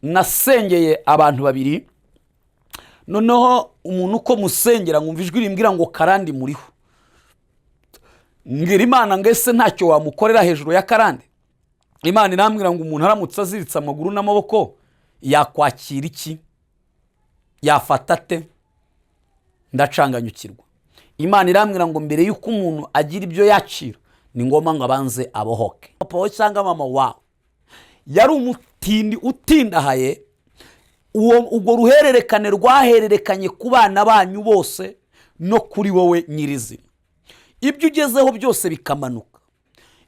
nasengeye abantu babiri, noneho umuntu uko musengera nkumva ijwi rimbwira ngo karandi muriho. Ngira Imana ngese ntacyo wamukorera hejuru ya karande. Imana irambwira ngo umuntu aramutse aziritse amaguru n'amaboko yakwakira iki, yafata te? Ndacanganyukirwa. Imana irambwira ngo mbere yuko umuntu agira ibyo yacira ni ngoma ngo abanze abohoke. Papa we cyangwa mama wawe yari umutindi utindahaye, ubwo ruhererekane rwahererekanye ku bana banyu bose no kuri wowe nyirizina. Ibyo ugezeho byose bikamanuka,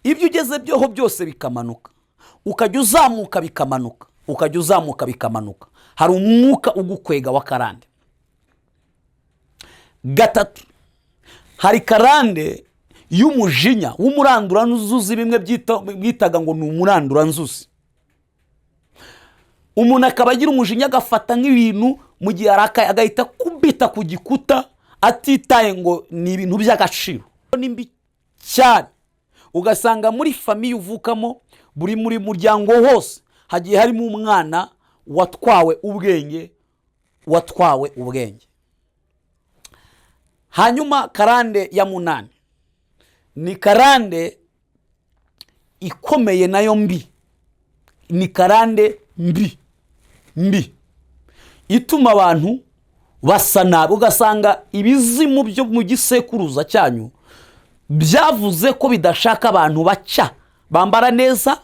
ibyo ugezebyeho byose bikamanuka, ukajya uzamuka bikamanuka, ukajya uzamuka bikamanuka. Hari umwuka ugukwega wa karande. Gatatu, hari karande y'umujinya w'umuranduranzuzi, bimwe byitaga ngo ni umuranduranzuzi. Umuntu akaba agira umujinya agafata nk'ibintu mu gihe arakaye agahita kubita ku gikuta atitaye ngo ni ibintu by'agaciro. Nimbi cyane ugasanga muri famiye uvukamo, buri muri muryango hose hagiye harimo umwana watwawe ubwenge. Hanyuma karande ya munani ni karande ikomeye nayo mbi, ni karande mbi ituma abantu basa nabi. Ugasanga ibizimu byo mu gisekuruza cyanyu byavuze ko bidashaka abantu baca, bambara neza,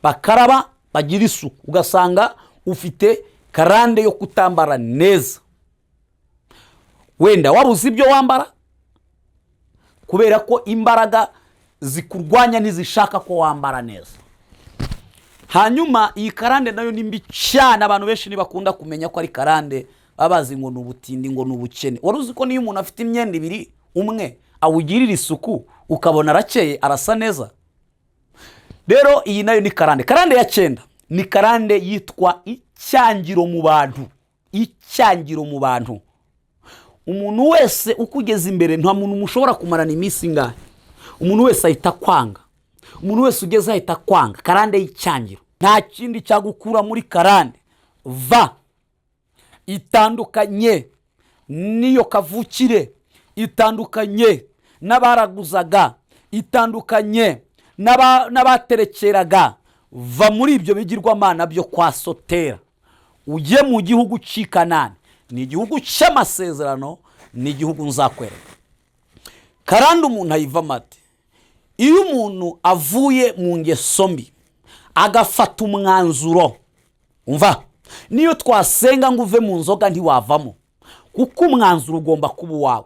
bakaraba, bagira isuku. Ugasanga ufite karande yo kutambara neza, wenda wabuze ibyo wambara kubera ko imbaraga zikurwanya ntizishaka ko wambara neza. Hanyuma iyi karande nayo ni mbi cyane. Abantu benshi ntibakunda kumenya ko ari karande, babazi ngo n'ubutindi, ngo n'ubukene. Wari uzi ko niyo umuntu afite imyenda ibiri, umwe awugirira isuku ukabona arakeye arasa neza? Rero iyi nayo ni karande. Karande ya 9 ni karande yitwa icyangiro mu bantu. Icyangiro mu bantu. Umuntu wese ukugeza imbere nta muntu mushobora kumarana iminsi ngahe. Umuntu wese ahita kwanga, umuntu wese ugeze ahita kwanga. Karande y'icyangiro nta kindi cyagukura muri karande. Va itandukanye niyo kavukire, itandukanye n'abaraguzaga, itandukanye n'abaterekeraga. Va muri ibyo bigirwamana byo kwa Sotera ujye mu gihugu cy'Ikanani. Ni igihugu cy'amasezerano, ni igihugu nzakwereka. Karande umuntu ayiva mate iyo umuntu avuye mu ngeso mbi agafata umwanzuro. Umva, niyo twasenga ngo uve mu nzoga ntiwavamo, kuko umwanzuro ugomba kuba uwawe.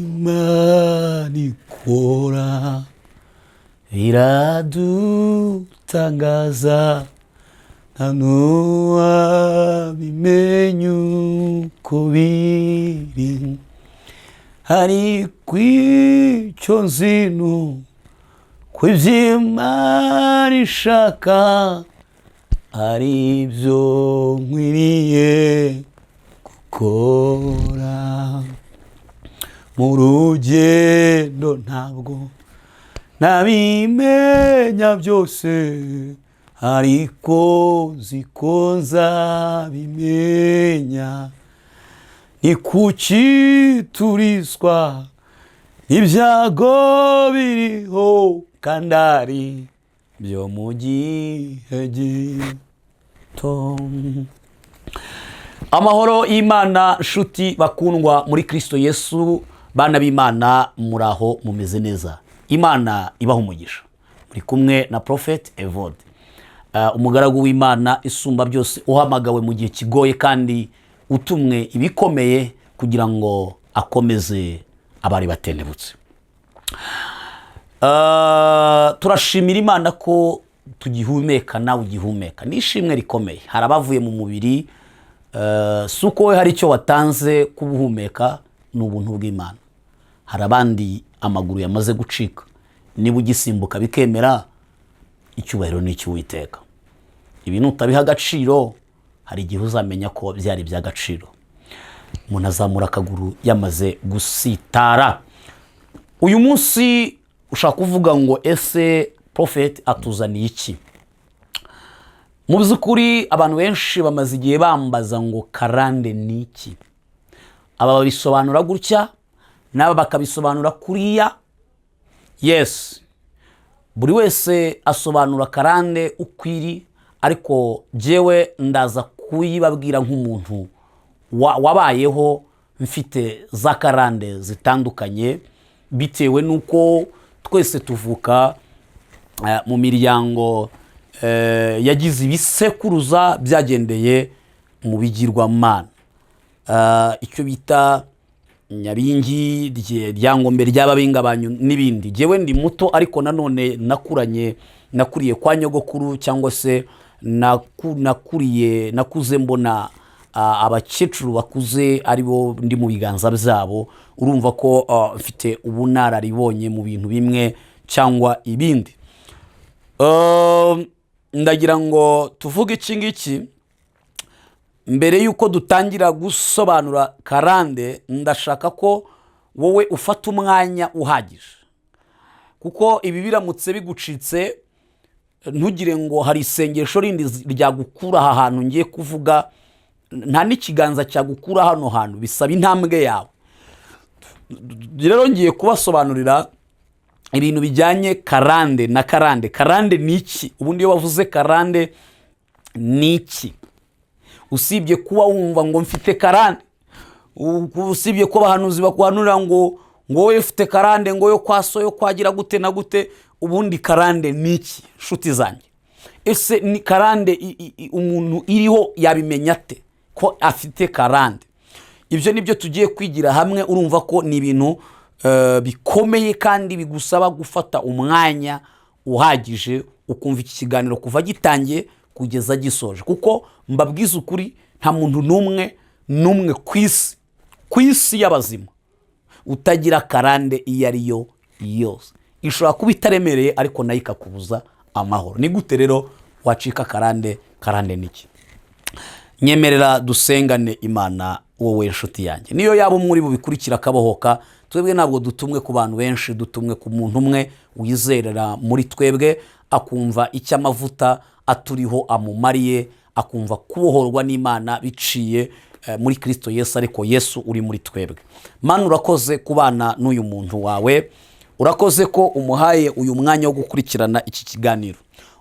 Iby'Imana ikora biradutangaza, nta n'uwabimenya uko biri. Hari kw'icyo nzino ko iby'Imana ishaka ari ibyo nkwiriye gukora. Mu rugendo ntabwo nabimenya byose, ariko ziko nzabimenya. Ni kuki turizwa ibyago biriho kandi ari byo mu gihe gito. Amahoro y'Imana nshuti bakundwa muri Kristo Yesu, bana b'Imana muraho mumeze neza. Imana ibaho umugisha. Muri kumwe na Prophet Evode, umugaragu w'Imana isumba byose, uhamagawe mu gihe kigoye kandi utumwe ibikomeye kugira ngo akomeze abari batendebutse. Turashimira Imana ko tugihumeka, nawe ugihumeka. Nishimwe rikomeye. Hari abavuye mu mubiri, suko we hari icyo watanze kubuhumeka, n'ubuntu bw'Imana. Hari abandi amaguru yamaze gucika, niba ugisimbuka bikemera, icyubahiro ni icy'Uwiteka. Ibintu utabiha agaciro, hari igihe uzamenya ko byari by'agaciro. Umuntu azamura akaguru yamaze gusitara. Uyu munsi ushaka kuvuga ngo ese Prophet atuzaniye iki? mu by'ukuri abantu benshi bamaze igihe bambaza ngo karande ni iki. Aba babisobanura gutya, n'aba bakabisobanura kuriya. Yes, buri wese asobanura karande ukwiri, ariko jewe ndaza kuyibabwira nk'umuntu wabayeho mfite za karande zitandukanye, bitewe nuko twese tuvuka mu miryango yagize ibisekuruza byagendeye mu bigirwamana. Icyo bita Nyabingi, Ryangombe ry'Ababingabanyu n'ibindi. Jewe ndi muto, ariko nanone nakuriye kwa nyogokuru, cyangwa se nakuze mbona abakecuru bakuze aribo ndi mu biganza byabo. Urumva ko mfite ubunararibonye mu bintu bimwe cyangwa ibindi. Ndagira ngo tuvuge iki ngiki mbere yuko dutangira gusobanura karande. Ndashaka ko wowe ufata umwanya uhagije, kuko ibi biramutse bigucitse ntugire ngo hari isengesho rindi ryagukura aha hantu ngiye kuvuga. Nta n'ikiganza cyagukura hano hantu, bisaba intambwe yawe. Rero ngiye kubasobanurira ibintu bijyanye karande na karande. Karande ni iki? Ubundi iyo bavuze karande ni iki, usibye kuba wumva ngo mfite karande, usibye ko abahanuzi bakuhanurira ngo wowe ufite karande, ngo yo kwaso yo kwagira gute na gute, ubundi karande ni iki nshuti zanjye? Ese ni karande umuntu iriho yabimenya ate ko afite karande? Ibyo nibyo tugiye kwigira hamwe. Urumva ko ni ibintu bikomeye kandi bigusaba gufata umwanya uhagije ukumva iki kiganiro kuva gitangiye kugeza gisoje, kuko mbabwiza ukuri nta muntu n'umwe ku isi y'abazima utagira karande iyo ari yo yose. Ishobora kuba itaremereye, ariko nayo ikakubuza amahoro. Ni gute rero wacika karande? Karande niki? Nyemerera dusengane Imana, wowe nshuti yanjye. Niyo yaba muri bubikurikira akabohoka, twebwe ntabwo dutumwe ku bantu benshi, dutumwe ku muntu umwe wizerera muri twebwe, akumva icyo amavuta aturiho amumariye, akumva kubohorwa n'Imana biciye muri Kristo Yesu, ariko Yesu uri muri twebwe. Mana, urakoze kubana n'uyu muntu wawe, urakoze ko umuhaye uyu mwanya wo gukurikirana iki kiganiro,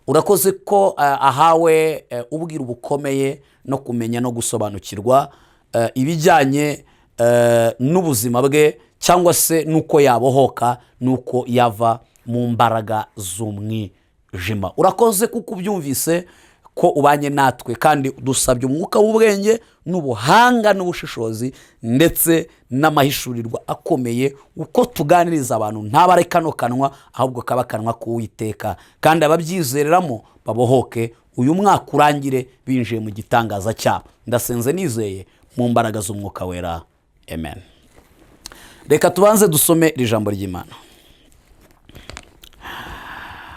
urakoze ko ahawe ubwira ubukomeye no kumenya no gusobanukirwa ibijyanye n'ubuzima bwe, cyangwa se nuko yabohoka, nuko yava mu mbaraga z'umwijima. Urakoze kuko ubyumvise ko ubanye natwe, kandi dusabye umwuka w'ubwenge n'ubuhanga n'ubushishozi ndetse n'amahishurirwa akomeye, uko tuganiriza abantu ntabare kano kanwa, ahubwo kaba kanwa k'Uwiteka, kandi ababyizereramo babohoke, uyu mwaka urangire binjiye mu gitangaza cyabo. Ndasenze nizeye mu mbaraga z'umwuka wera, amen. Reka tubanze dusome iri jambo ry'Imana.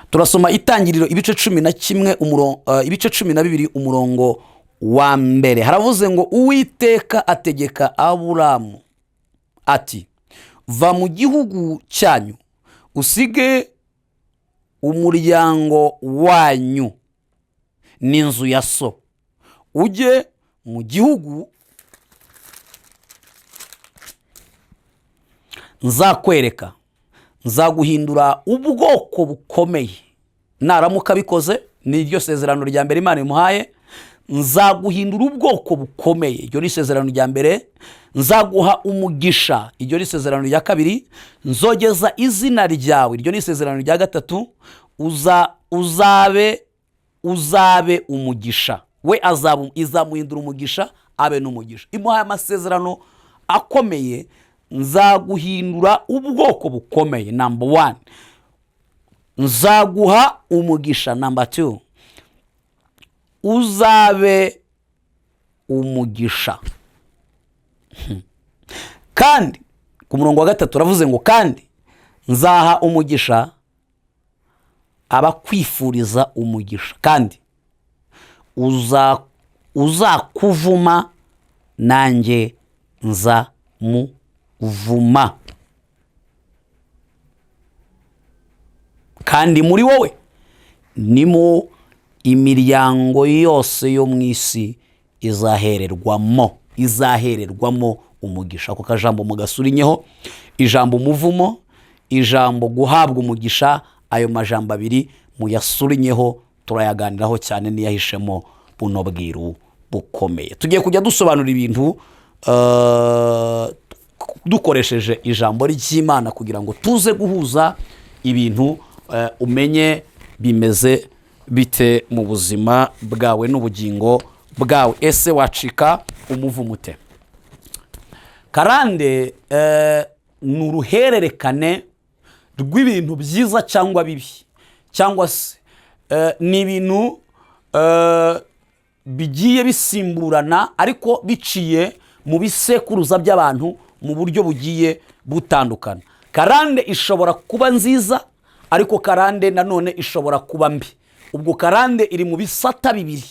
Turasoma Itangiriro ibice 12 umurongo wa mbere. Haravuze ngo Uwiteka ategeka Aburamu ati, va mu gihugu cyanyu, usige umuryango wanyu n'inzu ya so, ujye mu gihugu nzakwereka. Nzaguhindura ubwoko bukomeye. Naramuka bikoze, ni iryo sezerano rya mbere Imana imuhaye. Nzaguhindura ubwoko bukomeye, iryo ni isezerano rya mbere. Nzaguha umugisha, iryo ni isezerano rya kabiri. Nzogeza izina ryawe, iryo ni isezerano rya gatatu. Uzabe umugisha, we izamuhindura umugisha, abe n'umugisha. Imuhaye amasezerano akomeye. Nzaguhindura ubwoko bukomeye, number 1. Nzaguha umugisha, number 2. Uzabe umugisha. Kandi ku murongo wa gatatu ravuze ngo, kandi nzaha umugisha abakwifuriza umugisha, kandi uzakuvuma nanjye nzamuvuma, kandi muri wowe nimo imiryango yose yo mu isi izahererwamo umugisha. Ako kajambo mugasurinyeho, ijambo umuvumo, ijambo guhabwa umugisha, ayo majambo abiri muyasurinyeho, turayaganiraho cyane niyahishemo buno bwiru bukomeye. Tugiye kujya dusobanura ibintu dukoresheje ijambo ry'Imana kugira ngo tuze guhuza ibintu umenye bimeze bite mu buzima bwawe n'ubugingo bwawe. Ese wacika umuvumo ute? Karande ni uruhererekane rw'ibintu byiza cyangwa bibi, cyangwa se ni ibintu bigiye bisimburana ariko biciye mu bisekuruza by'abantu mu buryo bugiye butandukana. Karande ishobora kuba nziza, ariko karande nanone ishobora kuba mbi. Ubwo karande iri mu bisata bibiri.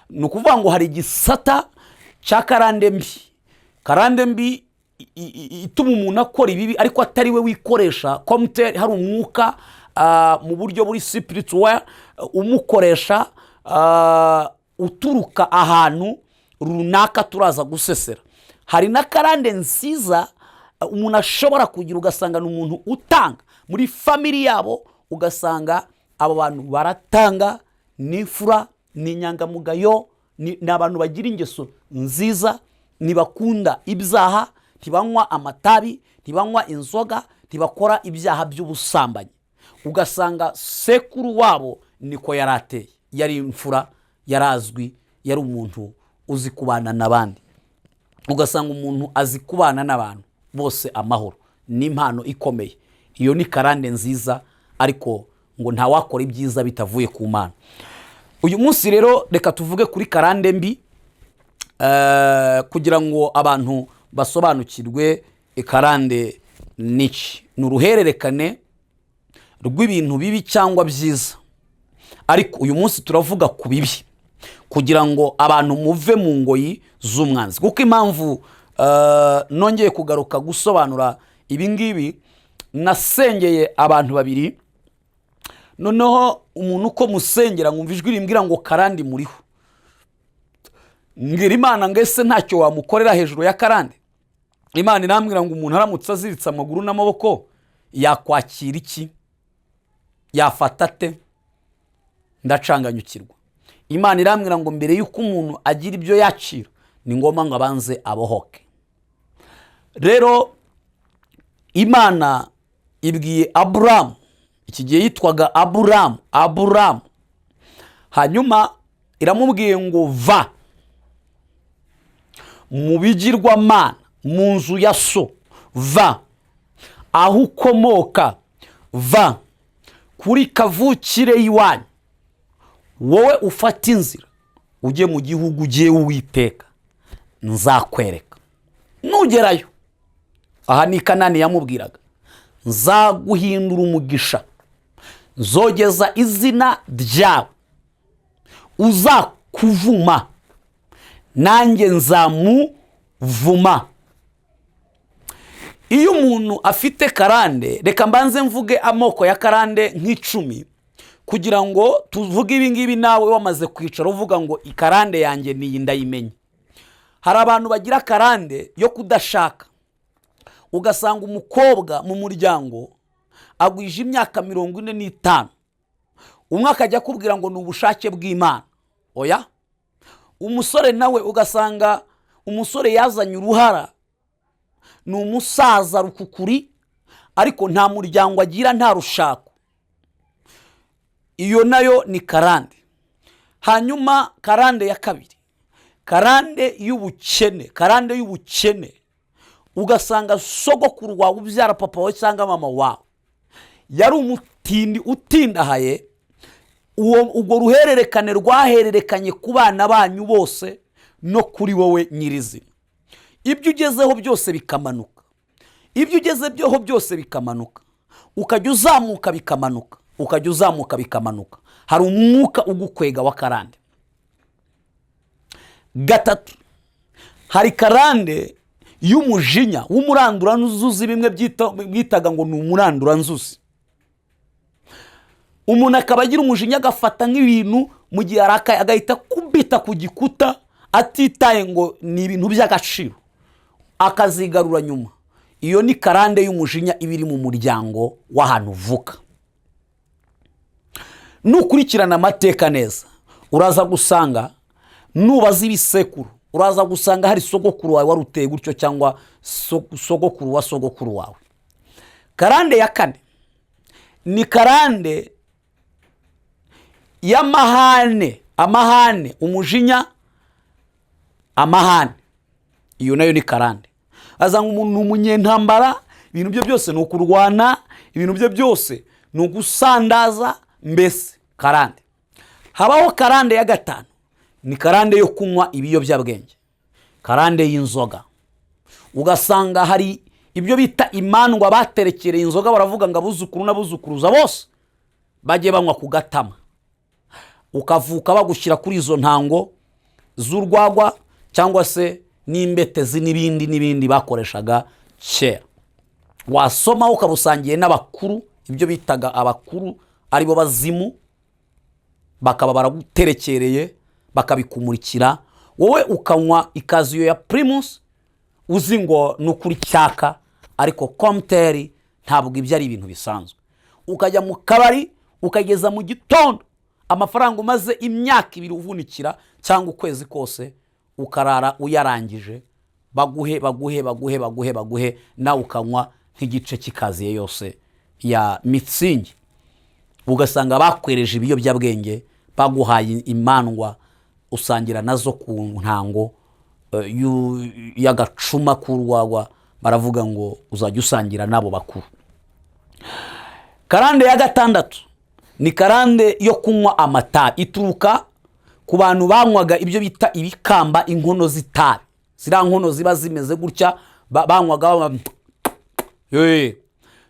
Ni ukuvuga ngo hari igisata cya karande mbi. Karande mbi ituma umuntu akora ibibi ariko atari we wikoresha, komuteri hari umwuka mu buryo buri spiritual umukoresha uturuka ahantu runaka turaza gusesera. Hari na karande nziza umuntu ashobora kugira, ugasanga ni umuntu utanga muri family yabo, ugasanga abo bantu baratanga, n'imfura, n'inyangamugayo, ni abantu bagira ingeso nziza, ntibakunda ibyaha, ntibanywa amatabi, ntibanywa inzoga, ntibakora ibyaha by'ubusambanyi. Ugasanga sekuru wabo niko yarateye, yari imfura, yarazwi, yari umuntu uzi kubana n'abandi. Ugasanga umuntu azi kubana n'abantu bose amahoro, n'impano ikomeye. Iyo ni karande nziza, ariko ngo nta wakora ibyiza bitavuye ku Mana. Uyu munsi rero reka tuvuge kuri karande mbi kugira ngo abantu basobanukirwe karande niki. Ni uruhererekane rw'ibintu bibi cyangwa byiza, ariko uyu munsi turavuga ku bibi kugira ngo abantu muve mu ngoyi z'umwanzi. Kuko impamvu nongeye kugaruka gusobanura ibi ngibi, nasengeye abantu babiri, noneho umuntu uko musengera ngumva ijwi rimbwira ngo karande muriho. Ngira Imana ngo ese ntacyo wamukorera hejuru ya karande? Imana irambwira ngo umuntu aramutse aziritse amaguru n'amaboko yakwakira iki? Yafata ate? Ndacanganyukirwa. Imana irambwira ngo mbere yuko umuntu agira ibyo yacira, ni ngoma ngo abanze abohoke. Rero Imana ibwiye Aburamu, iki gihe yitwaga Aburamu, hanyuma iramubwiye ngo va mu bigirwamana, mu nzu ya so, va aho ukomoka, va kuri kavukire y'iwanyu, wowe ufata inzira ujye mu gihugu ugiye Uwiteka nzakwereka. Nugerayo, aha ni Kanani yamubwiraga, nzaguhindura umugisha, nzogeza izina ryawe, uzakuvuma nanjye nzamuvuma. Iyo umuntu afite karande, reka mbanze mvuge amoko ya karande nk'icumi kugira ngo tuvuge ibi ngibi nawe wamaze kwicara uvuga ngo ikarande yanjye niyi ndayimenye. Hari abantu bagira karande yo kudashaka. Ugasanga umukobwa mu muryango agwije imyaka 45, umwe akajya kubwira ngo ni ubushake bw'Imana. Oya, umusore nawe ugasanga umusore yazanye uruhara, ni umusaza rukukuri, ariko nta muryango agira, nta rushako. Iyo nayo ni karande. Hanyuma karande ya kabiri, karande y'ubukene. Ugasanga sogokuru wawe ubyara papa wawe cyangwa mama wawe yari umutindi utindahaye, ubwo ruhererekane rwahererekanye ku bana banyu bose no kuri wowe nyirizina. Ibyo ugezeho byose bikamanuka, ukajya uzamuka bikamanuka, hari umwuka ugukwega wa karande. Gatatu, hari karande y'umujinya w'umuranduranzuzi, bimwe byitaga ngo ni umuranduranzuzi. Umuntu akaba agira umujinya, agafata nk'ibintu mu gihe arakaye agahita kubita ku gikuta atitaye ngo ni ibintu by'agaciro, akazigarura nyuma. Iyo ni karande y'umujinya iba iri mu muryango w'ahantu uvuka. Nukurikirana amateka neza uraza gusanga, nubaza ibisekuru uraza gusanga hari sogokuru wawe wari uteye gutyo, cyangwa sogokuru wa sogokuru wawe. Karande ya kane ni karande y'amahane. Amahane, umujinya, amahane, iyo nayo ni karande. Azanga umuntu umunyentambara, ibintu bye byose ni ukurwana, ibintu bye byose ni ugusandaza, mbese karande. Habaho karande ya gatanu, ni karande yo kunywa ibiyobyabwenge, karande y'inzoga. Ugasanga hari ibyo bita imandwa baterekereye inzoga, baravuga ngo abuzukuru n'abuzukuruza bose bajye banywa ku gatama. Ukavuka bagushyira kuri izo ntango z'urwagwa cyangwa se n'imbetezi n'ibindi bakoreshaga kera. Wasoma ukabusangiye n'abakuru, ibyo bitaga abakuru aribo bazimu, bakaba baraguterekereye bakabikumurikira, wowe ukanywa ikaziyo ya Primus uzi ngo nukuri cyaka, ariko komteri ntabwo ibyo ari ibintu bisanzwe. Ukajya mu kabari ukageza mu gitondo, amafaranga umaze imyaka 2 uvunikira cyangwa ukwezi kose ukarara uyarangije, baguhe nawe ukanywa nk'igice cy'ikaziye yose ya mitsingi. Ugasanga bakwereje ibiyobyabwenge, baguhaye imandwa usangira nazo ku ntango y'agacuma k'urwagwa, baravuga ngo uzajya usangira nabo bakuru. Karande ya gatandatu ni karande yo kunywa amatabi. Ituruka ku bantu banywaga ibyo bita ibikamba, inkono z'itabi, zira nkono ziba zimeze gutya, banywaga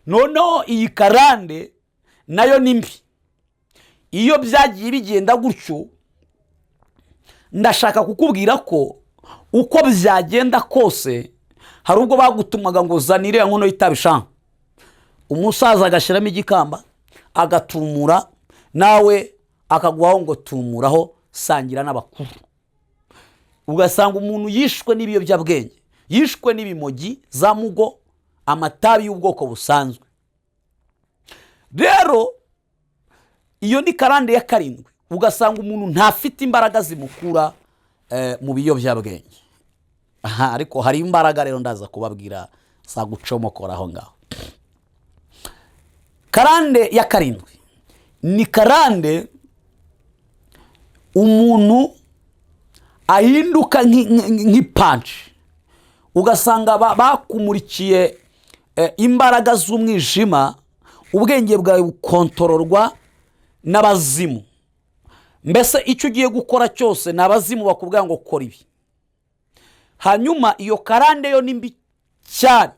noneho iyi karande nayo ni mbi. Iyo byagiye bigenda gutyo, ndashaka kukubwira ko uko byagenda kose, hari ubwo bagutumaga ngo zanire nkono y'itabi sha, umusaza agashiramo igikamba agatumura, nawe akaguhaho ngo tumuraho, sangira n'abakuru. Ugasanga umuntu yishwe n'ibiyobyabwenge, yishwe n'ibimogi za mugo, amatabi y'ubwoko busanzwe. Rero iyo ni karande ya karindwi. Ugasanga umuntu ntafite imbaraga zimukura mu biyobyabwenge. Ariko hari imbaraga rero ndaza kubabwira za gucomokora aho ngaho. Karande ya karindwi ni karande umuntu ahinduka nk'ipanci. Ugasanga bakumurikiye imbaraga z'umwijima, ubwenge bwawe bukontororwa n'abazimu. Mbese icyo ugiye gukora cyose n'abazimu bakubwira ngo kora ibi. Hanyuma iyo karande yo nimbi cyane.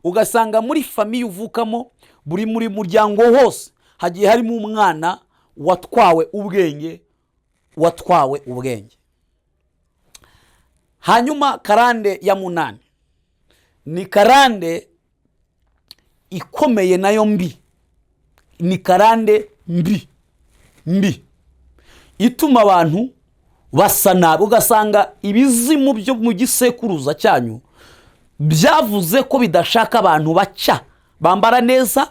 Ugasanga muri famiye uvukamo, buri muri muryango hose hagiye harimo umwana watwawe ubwenge. Hanyuma karande ya munani ni karande ikomeye nayo mbi. Ni karande mbi ituma abantu basa nabi. Ugasanga ibizimu byo mu gisekuruza cyanyu byavuze ko bidashaka abantu baca, bambara neza,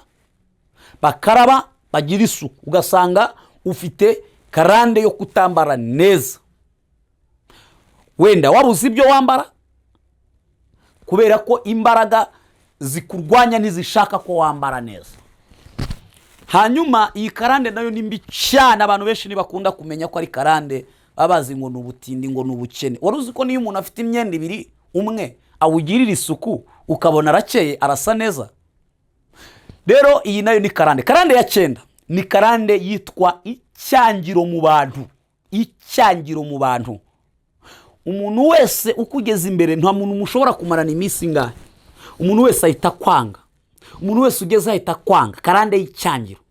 bakaraba, bagira isuku. Ugasanga ufite karande yo kutambara neza. Wenda wabuze ibyo wambara kubera ko imbaraga zikurwanya ntizishaka ko wambara neza. Hanyuma iyi karande nayo ni mbi cyane. Abantu benshi ntibakunda kumenya ko ari karande, babazi ngo n'ubutindi, ngo n'ubukene. Waruzi ko niyo umuntu afite imyenda 2 umwe awugirira isuku ukabona arakeye arasa neza. Rero iyi nayo ni karande. Karande ya 9 ni karande yitwa icyangiro mu bantu. Icyangiro mu bantu. Umuntu wese ukugeza imbere nta muntu mushobora kumarana iminsi ngahe. Umuntu wese ahita kwanga. Umuntu wese ugeze ahita kwanga. Karande y'icyangiro.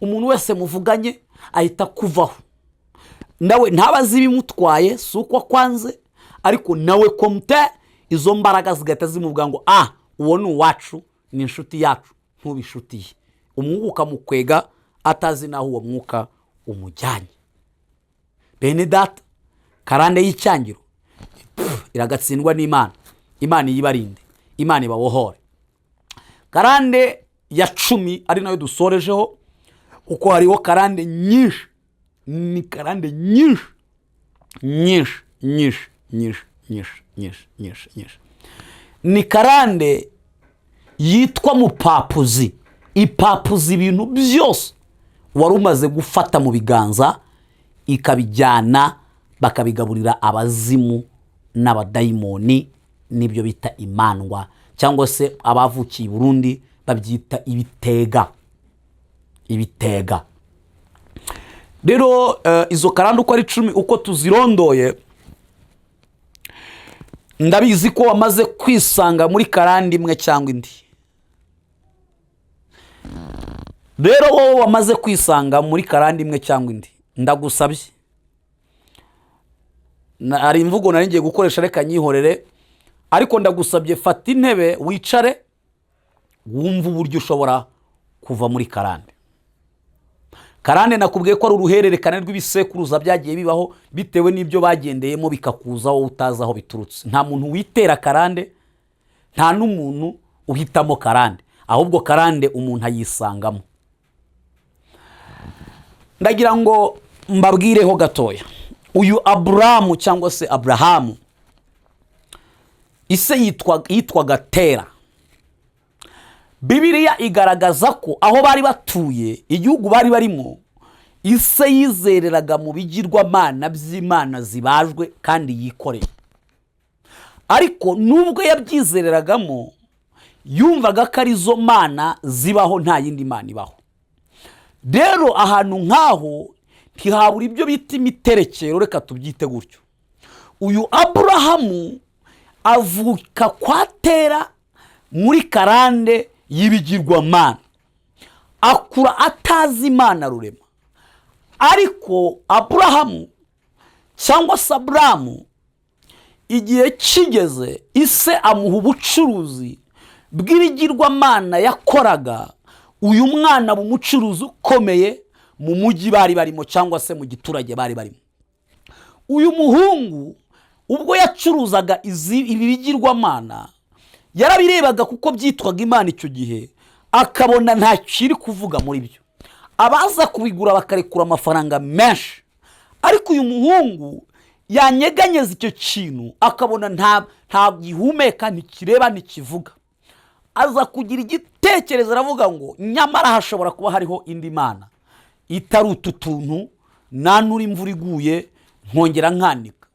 Umuntu wese muvuganye ahita kuvaho. Nawe ntabazi bimutwaye, suko kwanze, ariko nawe komte izo mbaraga zigata zimuvuga ngo uwo ni uwacu, ni inshuti yacu, ntubishutiye. Umwuka mukwega atazi naho uwo mwuka umujyanye. bene data, karande y'icyangiro iragatsindwa n'Imana. Imana yibarinde, Imana ibabohore. Karande ya 10 ari nayo dusorejeho, uko hariho karande nyinshi, ni karande nyinshi nyinshi nyinshi nyinshi nyinshi nyinshi nyinshi nyinshi. Ni karande yitwa mupapuzi, ipapuzi ibintu byose wari umaze gufata mu biganza, ikabijyana bakabigaburira abazimu n'abadayimoni, nibyo bita imandwa, cyangwa se abavukiye i Burundi babyita ibitega. Ibitega rero izo karande uko ari 10 uko tuzirondoye, ndabizi ko wamaze kwisanga muri karande imwe cyangwa indi. Rero wowe wamaze kwisanga muri karande imwe cyangwa indi, ndagusabye, ari imvugo nari ngiye gukoresha, reka nyihorere, ariko ndagusabye fata intebe wicare wumva uburyo ushobora kuva muri karande. Karande nakubwiye ko ari uruhererekane rw'ibisekuruza byagiye bibaho bitewe n'ibyo bagendeyemo bikakuzaho utazi aho biturutse. Nta muntu witera karande, nta n'umuntu uhitamo karande, ahubwo karande umuntu ayisangamo. Ndagira ngo mbabwireho gatoya, uyu Aburamu cyangwa se Abrahamu, ise yitwaga Tera. Bibiliya igaragaza ko aho bari batuye, igihugu bari barimo, ise yizereraga mu bigirwamana by'Imana zibajwe kandi yikoreye. Ariko nubwo yabyizereragamo, yumvaga ko ari zo mana zibaho, nta yindi mana ibaho. Rero ahantu nk'aho ntihabura ibyo bita imiterekero, reka tubyite gutyo. Uyu Aburahamu avuka kwa Tera muri karande y'ibigirwamana, akura atazi Imana rurema. Ariko Aburahamu cyangwa se Aburamu, igihe kigeze ise amuha ubucuruzi bw'ibigirwamana yakoraga, uyu mwana bumucuruzi ukomeye mu mujyi bari barimo cyangwa se mu giturage bari barimo. Uyu muhungu ubwo yacuruzaga ibi bigirwamana, yarabirebaga kuko byitwaga Imana icyo gihe, akabona nta kiri kuvuga muri byo. Abaza kubigura bakarekura amafaranga menshi, ariko uyu muhungu yanyeganyeza icyo kintu, akabona nta gihumeka, ntikireba, ntikivuga. Aza kugira igitekerezo, aravuga ngo nyamara hashobora kuba hariho indi mana itari utu tuntu nanura imvura iguye nkongera nkanika.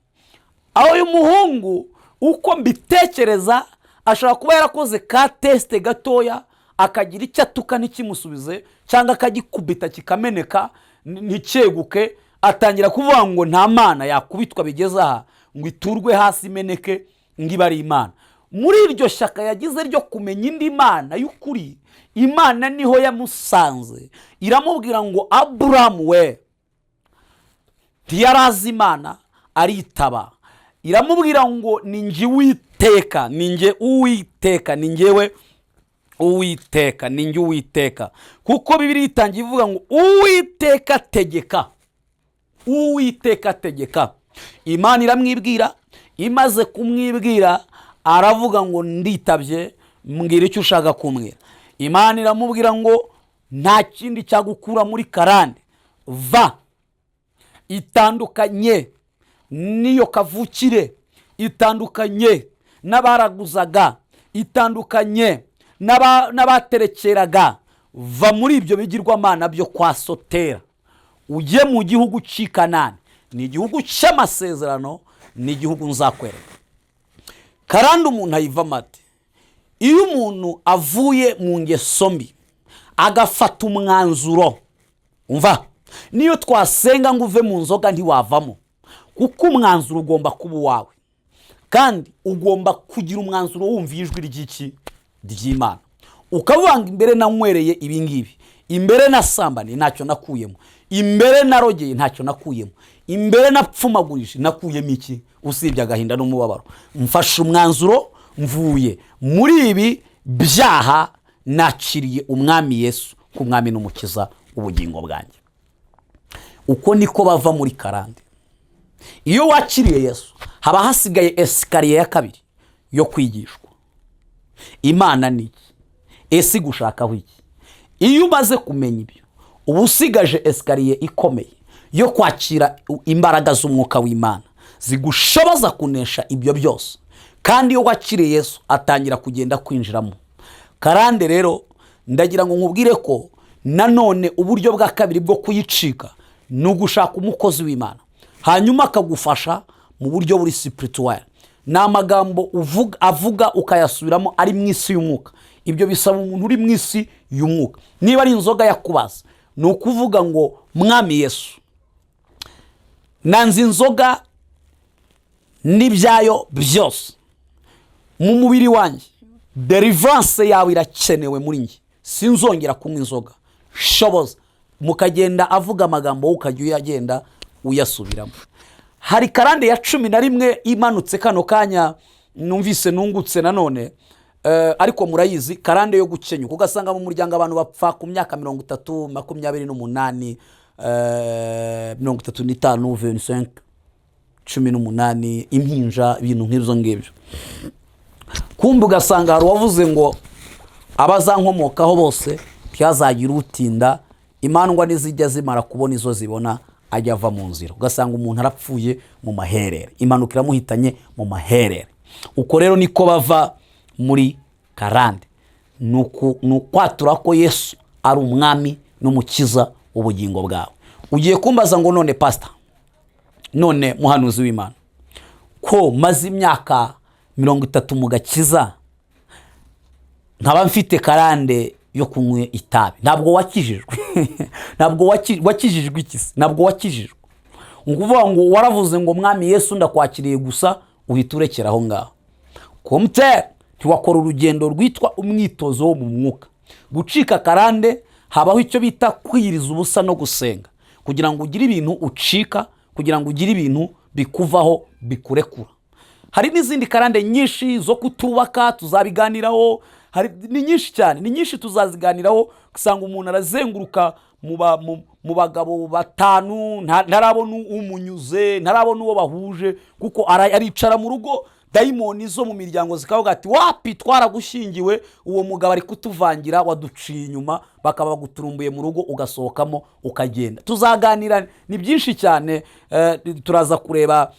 Aho uyu muhungu uko mbitekereza, ashobora kuba yarakoze ka teste gatoya, akagira icyo atuka ntikimusubize, cyangwa akagikubita kikameneka nticyeguke, atangira kuvuga ngo nta mana yakubitwa bigeze aha ngo iturwe hasi imeneke ngo ibe ari Imana. Muri iryo shyaka yagize ryo kumenya indi mana y'ukuri, Imana niho yamusanze iramubwira ngo Aburamu we, ntiyarazi Imana, aritaba. Iramubwira ngo ni njye Uwiteka, ni njye Uwiteka, ni njyewe Uwiteka, ni njye Uwiteka. Kuko Bibiliya itangiye ivuga ngo Uwiteka tegeka, Uwiteka tegeka. Imana iramwibwira, imaze kumwibwira aravuga ngo nditabye, mbwira icyo ushaka kumbwira. Imana iramubwira ngo nta kindi cyagukura muri karande, va, itandukanye niyo kavukire, itandukanye n'abaraguzaga, itandukanye n'abaterekeraga, va muri ibyo bigirwamana byo kwa Sotera, ujye mu gihugu cy'i Kanani, ni igihugu cy'amasezerano, ni igihugu nzakwereka. Karande umuntu ayivamo ate? Iyo umuntu avuye mu ngeso mbi agafata umwanzuro, umva, niyo twasenga ngo uve mu nzoga ntiwavamo, kuko umwanzuro ugomba kuba uwawe, kandi ugomba kugira umwanzuro wumva ijwi ry'iki, ry'Imana. Ukavuga ngo imbere nanywereye ibi ngibi, imbere nasambane ntacyo nakuyemo, imbere narogeye ntacyo nakuyemo, imbere napfumagurije nakuyemo iki? Usibye agahinda n'umubabaro. Mfashe umwanzuro, mvuye muri ibi byaha, nakiriye umwami Yesu k'umwami n'umukiza ubugingo bwanjye. Uko niko bava muri karande. iyo wakiriye Yesu haba hasigaye esikariye ya kabiri yo kwigishwa. Imana ni iki? Ese gushakaho iki? Iyo umaze kumenya ibyo uba usigaje esikariye ikomeye yo kwakira imbaraga z'umwuka w'Imana zigushoboza kunesha ibyo byose. Kandi iyo wakiriye Yesu atangira kugenda kwinjiramo. Karande rero ndagira ngo nkubwire ko nanone uburyo bwa kabiri bwo kuyicika ni ugushaka umukozi w'Imana, hanyuma akagufasha mu buryo buri spiritual. Ni amagambo avuga ukayasubiramo ari mu isi y'umwuka. Ibyo bisaba umuntu uri mu isi y'umwuka. Niba ari inzoga yakubaza, ni ukuvuga ngo Mwami Yesu, nanze inzoga n'ibyayo byose mu mubiri wanjye. Deliverance yawe irakenewe muri njye, sinzongera kunywa inzoga. Shoboza. Mukagenda avuga amagambo ukajya uyagenda uyasubiramo. Hari karande ya 11 imanutse kano kanya numvise nungutse nanone, ariko murayizi, karande yo gukenyuka. Ugasanga mu muryango abantu bapfa ku myaka 30, 28, 35, 25, 18, impinja, ibintu nk'ibyo ngibyo. Kumbe ugasanga hari wavuze ngo abazankomokaho bose ntihazagira utinda, imandwa nizijya zimara kubona izo zibona ajya ava mu nzira. Ugasanga umuntu arapfuye mu maherere, imanukira muhitanye mu maherere. Uko rero niko bava muri karande. Nukwatura ko Yesu ari umwami n'umukiza ubugingo bwawe. Ugiye kumbaza ngo none pastor, none muhanuzi w'Imana, ko maze imyaka 30 mu gakiza nkaba mfite karande yo kunywa itabi, ntabwo wakijijwe? Ntabwo wakijijwe ikisi? Ntabwo wakijijwe? Nguvuga ngo waravuze ngo Mwami Yesu ndakwakiriye gusa uhita urekera aho ngaho. Komte ntiwakora urugendo rwitwa umwitozo wo mu mwuka. Gucika karande habaho icyo bita kwiriza ubusa no gusenga, kugira ngo ugire ibintu ucika, kugira ngo ugire ibintu bikuvaho bikurekura. Hari n'izindi karande nyinshi zo kutubaka, tuzabiganiraho. Ni nyinshi cyane, ni nyinshi tuzaziganiraho. Kusanga umuntu arazenguruka mu bagabo 5 ntarabona umunyuze, ntarabona uwo bahuje, kuko aricara mu rugo, daimoni zo mu miryango zikavuga ati wapi twaragushingiwe, uwo mugabo ari kutuvangira, waduciye inyuma, bakaba baguturumbuye mu rugo, ugasohokamo ukagenda. Tuzaganira ni byinshi cyane. Turaza kureba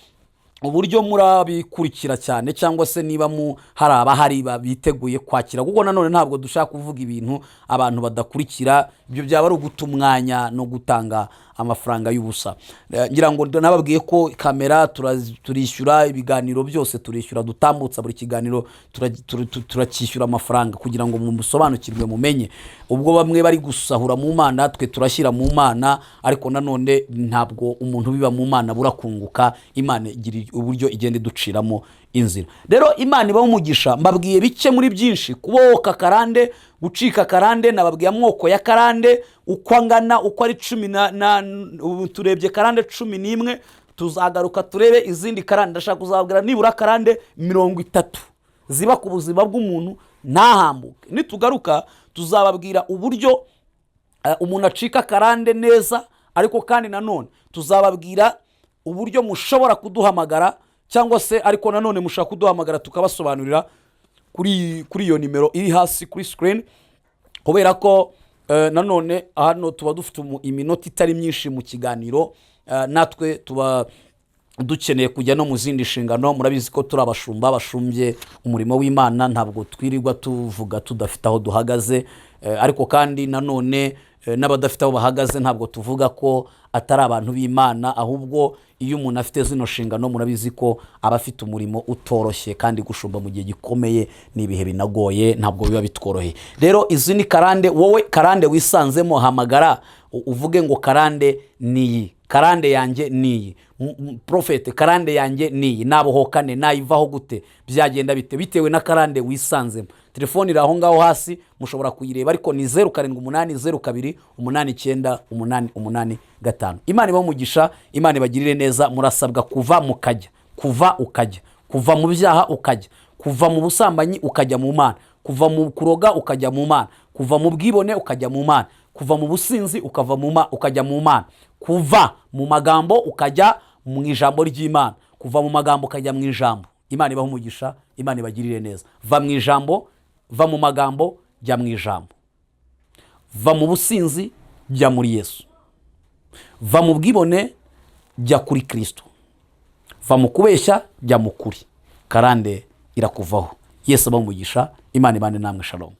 uburyo murabikurikira cyane, cyangwa se niba hari abahari babiteguye kwakira, kuko nanone ntabwo dushaka kuvuga ibintu abantu badakurikira. Ibyo byaba ari ugutumwanya no gutanga amafaranga y'ubusa. Ngira ngo nababwiye ko kamera turishyura, ibiganiro byose turishyura, dutambutsa buri kiganiro turakishyura amafaranga kugira ngo musobanukirwe mumenye. Ubwo bamwe bari gusahura mu Mana, twe turashyira mu Mana, ariko nanone ntabwo umuntu biba mu Mana burakunguka. Imana igira uburyo igende duciramo inzira. Rero Imana iba umugisha. Mbabwiye bike muri byinshi: kuboka karande, gucika karande, nababwiye amoko ya karande uko angana, uko ari 10 turebye karande 11. Tuzagaruka turebe izindi karande. Ndashaka kuzabwira nibura karande 30 ziba ku buzima bw'umuntu ntahambuke. Nitugaruka tuzababwira uburyo umuntu acika karande neza, ariko kandi nanone tuzababwira uburyo mushobora kuduhamagara, cyangwa se ariko nanone mushaka kuduhamagara tukabasobanurira kuri iyo nimero iri hasi kuri screen, kubera ko nanone hano tuba dufite iminota itari myinshi mu kiganiro. Natwe tuba dukeneye kujya no mu zindi nshingano. Murabizi ko turi abashumba bashumbye umurimo w'Imana, ntabwo twirirwa tuvuga tudafite aho duhagaze. Ariko kandi nanone n'abadafite aho bahagaze ntabwo tuvuga ko atari abantu b'Imana, ahubwo iyo umuntu afite zino nshingano murabizi ko aba afite umurimo utoroshye, kandi gushumba mu gihe gikomeye n'ibihe binagoye ntabwo biba bitworoheye. Rero izi ni karande. Wowe karande wisanzemo, hamagara uvuge ngo karande niyi, karande yanjye niyi, profete karande yanjye niyi, nabohokane nayivaho gute, byagenda bitewe na karande wisanzemo. Telefoni iri aho ngaho hasi, mushobora kuyireba, ariko ni 0780289885. Imana iba umugisha, Imana ibagirire neza. Murasabwa kuva mukajya, kuva ukajya, kuva mu byaha ukajya, kuva mu busambanyi ukajya mu Mana, kuva mu kuroga ukajya mu Mana, kuva mu bwibone ukajya mu Mana, kuva mu businzi ukajya mu Mana, kuva mu magambo ukajya mu ijambo ry'Imana, kuva mu magambo ukajya mu ijambo. Imana ibaha umugisha, Imana ibagirire neza. Va mu ijambo, va mu magambo, jya mu ijambo. Va mu businzi, jya muri Yesu. Va mu bwibone, jya kuri Kristo. Va mu kubeshya, jya mu kuri. Karande irakuvaho. Yesu abaha umugisha, Imana ibane namwe. Shalom.